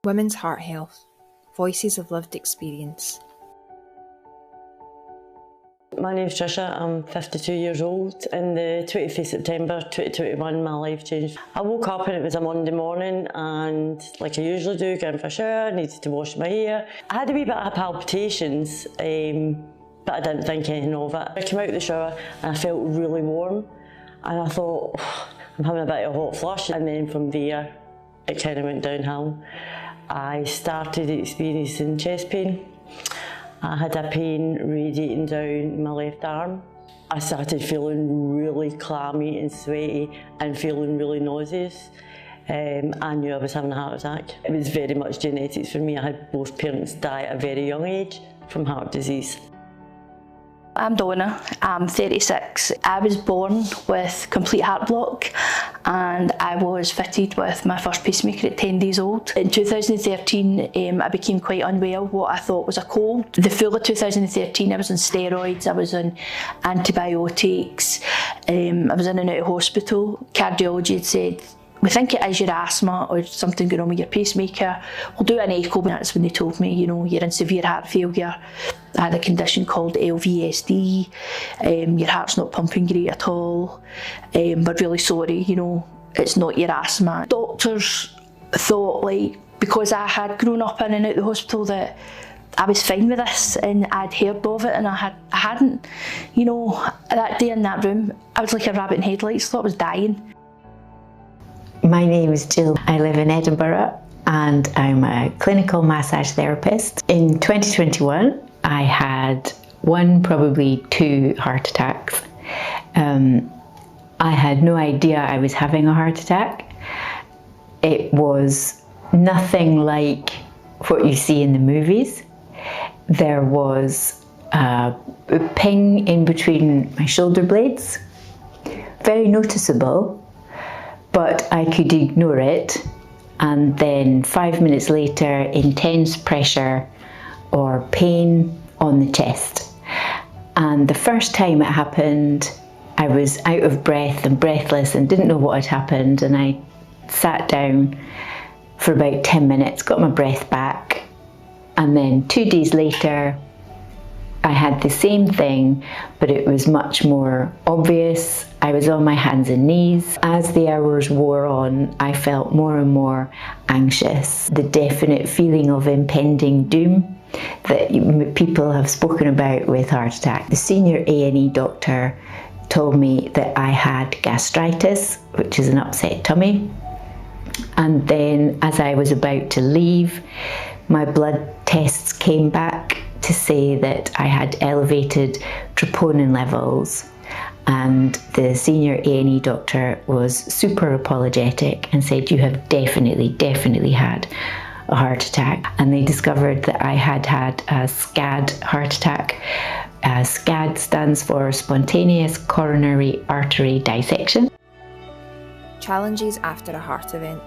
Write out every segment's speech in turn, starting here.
Women's Heart Health. Voices of lived experience. My name's Trisha, I'm 52 years old. On the 20th of September 2021 my life changed. I woke up and it was a Monday morning and like I usually do, got in for a shower, needed to wash my hair. I had a wee bit of palpitations, but I didn't think anything of it. I came out of the shower and I felt really warm and I thought, I'm having a bit of a hot flush, and then from there it kind of went downhill. I started experiencing chest pain. I had a pain radiating down my left arm. I started feeling really clammy and sweaty and feeling really nauseous. I knew I was having a heart attack. It was very much genetics for me. I had both parents die at a very young age from heart disease. I'm Donna, I'm 36. I was born with complete heart block and I was fitted with my first pacemaker at 10 days old. In 2013 I became quite unwell, what I thought was a cold. The full of 2013 I was on steroids, I was on antibiotics, I was in and out of hospital. Cardiology had said, we think it is your asthma or something going on with your pacemaker. We'll do an echo. That's when they told me, you know, you're in severe heart failure. I had a condition called LVSD. Your heart's not pumping great at all. We're really sorry, you know, it's not your asthma. Doctors thought, like, because I had grown up in and out of the hospital, that I was fine with this and I'd heard of it, and I hadn't. You know, that day in that room, I was like a rabbit in headlights, thought I was dying. My name is Jill. I live in Edinburgh and I'm a clinical massage therapist. In 2021, I had one, probably two heart attacks. I had no idea I was having a heart attack. It was nothing like what you see in the movies. There was a ping in between my shoulder blades, very noticeable. But I could ignore it, and then 5 minutes later, intense pressure or pain on the chest. And the first time it happened, I was out of breath and breathless and didn't know what had happened, and I sat down for about 10 minutes, got my breath back, and then 2 days later, I had the same thing, but it was much more obvious. I was on my hands and knees. As the hours wore on, I felt more and more anxious. The definite feeling of impending doom that people have spoken about with heart attack. The senior A&E doctor told me that I had gastritis, which is an upset tummy. And then as I was about to leave, my blood tests came back to say that I had elevated troponin levels, and the senior A&E doctor was super apologetic and said, you have definitely had a heart attack. And they discovered that I had had a SCAD heart attack. SCAD stands for spontaneous coronary artery dissection. Challenges after a heart event.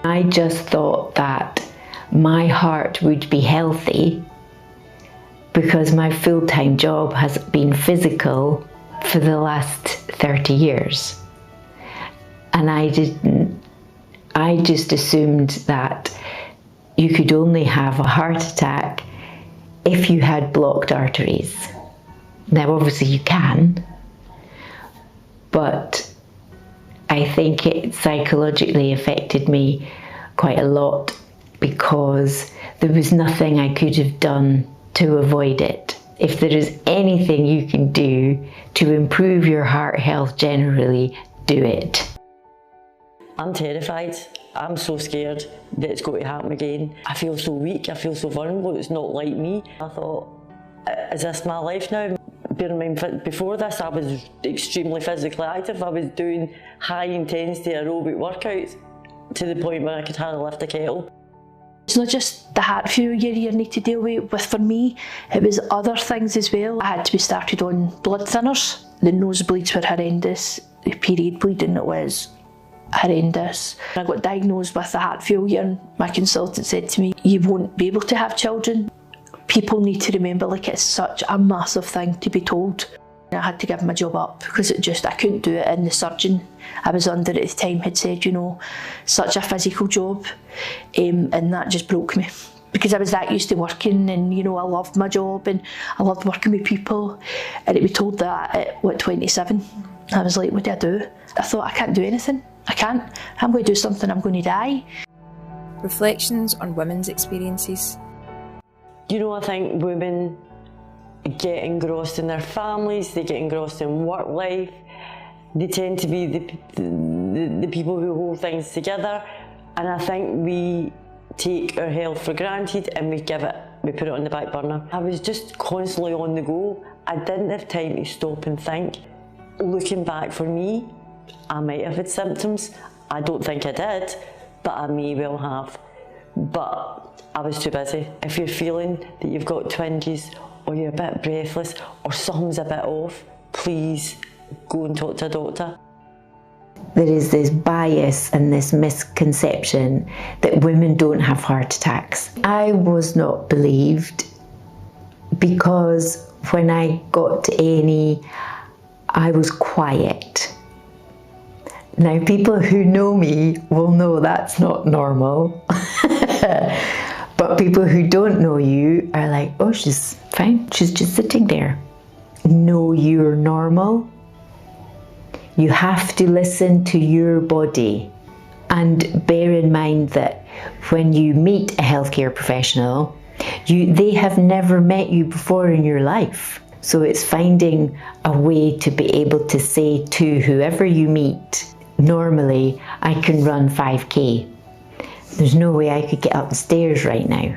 I just thought that my heart would be healthy because my full-time job has been physical for the last 30 years. And I just assumed that you could only have a heart attack if you had blocked arteries. Now obviously you can, but I think it psychologically affected me quite a lot because there was nothing I could have done to avoid it. If there is anything you can do to improve your heart health generally, do it. I'm terrified. I'm so scared that it's going to happen again. I feel so weak, I feel so vulnerable, it's not like me. I thought, is this my life now? Bear in mind, before this I was extremely physically active. I was doing high intensity aerobic workouts to the point where I could hardly lift a kettle. It's not just the heart failure you need to deal with. For me, it was other things as well. I had to be started on blood thinners. The nosebleeds were horrendous. The period bleeding, it was horrendous. I got diagnosed with a heart failure and my consultant said to me, you won't be able to have children. People need to remember, like, it's such a massive thing to be told. I had to give my job up because I couldn't do it, and the surgeon I was under at the time had said, you know, such a physical job, and that just broke me. Because I was that used to working, and you know, I loved my job and I loved working with people, and to be told that at 27, I was like, what do? I thought, I can't do anything. I can't. I'm going to do something, I'm going to die. Reflections on women's experiences. You know, I think women get engrossed in their families, they get engrossed in work life, they tend to be the people who hold things together, and I think we take our health for granted and we put it on the back burner. I was just constantly on the go. I didn't have time to stop and think. Looking back for me, I might have had symptoms. I don't think I did, but I may well have. But I was too busy. If you're feeling that you've got twinges, or you're a bit breathless, or something's a bit off, please go and talk to a doctor. There is this bias and this misconception that women don't have heart attacks. I was not believed because when I got to A&E, I was quiet. Now, people who know me will know that's not normal. But people who don't know you are like, oh, she's fine, she's just sitting there. No, you're normal. You have to listen to your body, and bear in mind that when you meet a healthcare professional, they have never met you before in your life. So it's finding a way to be able to say to whoever you meet, normally I can run 5k. There's no way I could get up the stairs right now.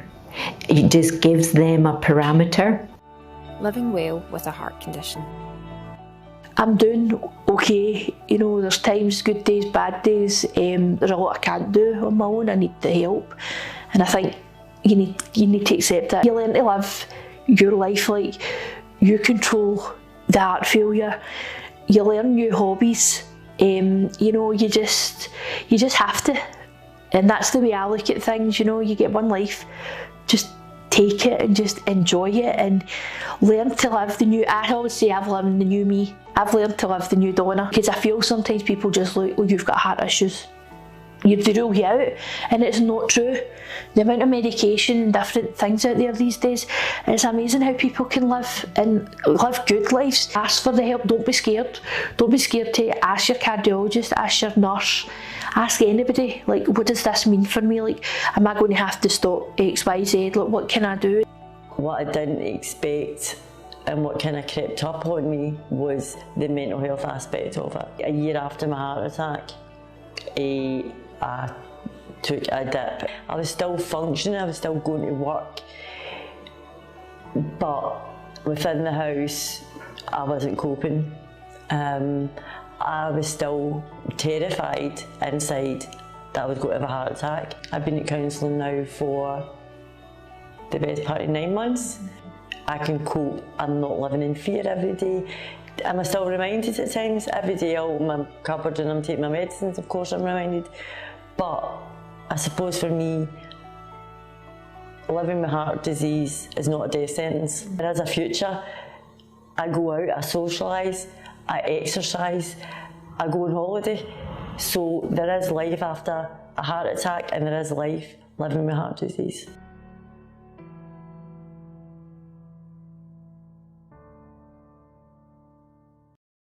It just gives them a parameter. Living well with a heart condition. I'm doing okay, you know, there's times, good days, bad days, there's a lot I can't do on my own, I need the help, and I think you need to accept that. You learn to live your life like you control the heart failure, you learn new hobbies, you know, you just have to, and that's the way I look at things, you know, you get one life, just take it and just enjoy it and learn to live the new, I always say I've lived the new me. I've learned to live the new Donna, because I feel sometimes people just look, oh, you've got heart issues. They rule you out, and it's not true. The amount of medication and different things out there these days, it's amazing how people can live and live good lives. Ask for the help, don't be scared. Don't be scared to ask your cardiologist, ask your nurse, ask anybody, like, what does this mean for me? Like, am I going to have to stop X, Y, Z? Like, what can I do? What I didn't expect and what kind of crept up on me was the mental health aspect of it. A year after my heart attack, I took a dip. I was still functioning, I was still going to work, but within the house I wasn't coping. I was still terrified inside that I was going to have a heart attack. I've been at counselling now for the best part of 9 months. I can cope, I'm not living in fear every day. Am I still reminded at times? Every day I open my cupboard and I'm taking my medicines, of course I'm reminded. But I suppose for me, living with heart disease is not a death sentence. There is a future. I go out, I socialise, I exercise, I go on holiday. So there is life after a heart attack, and there is life living with heart disease.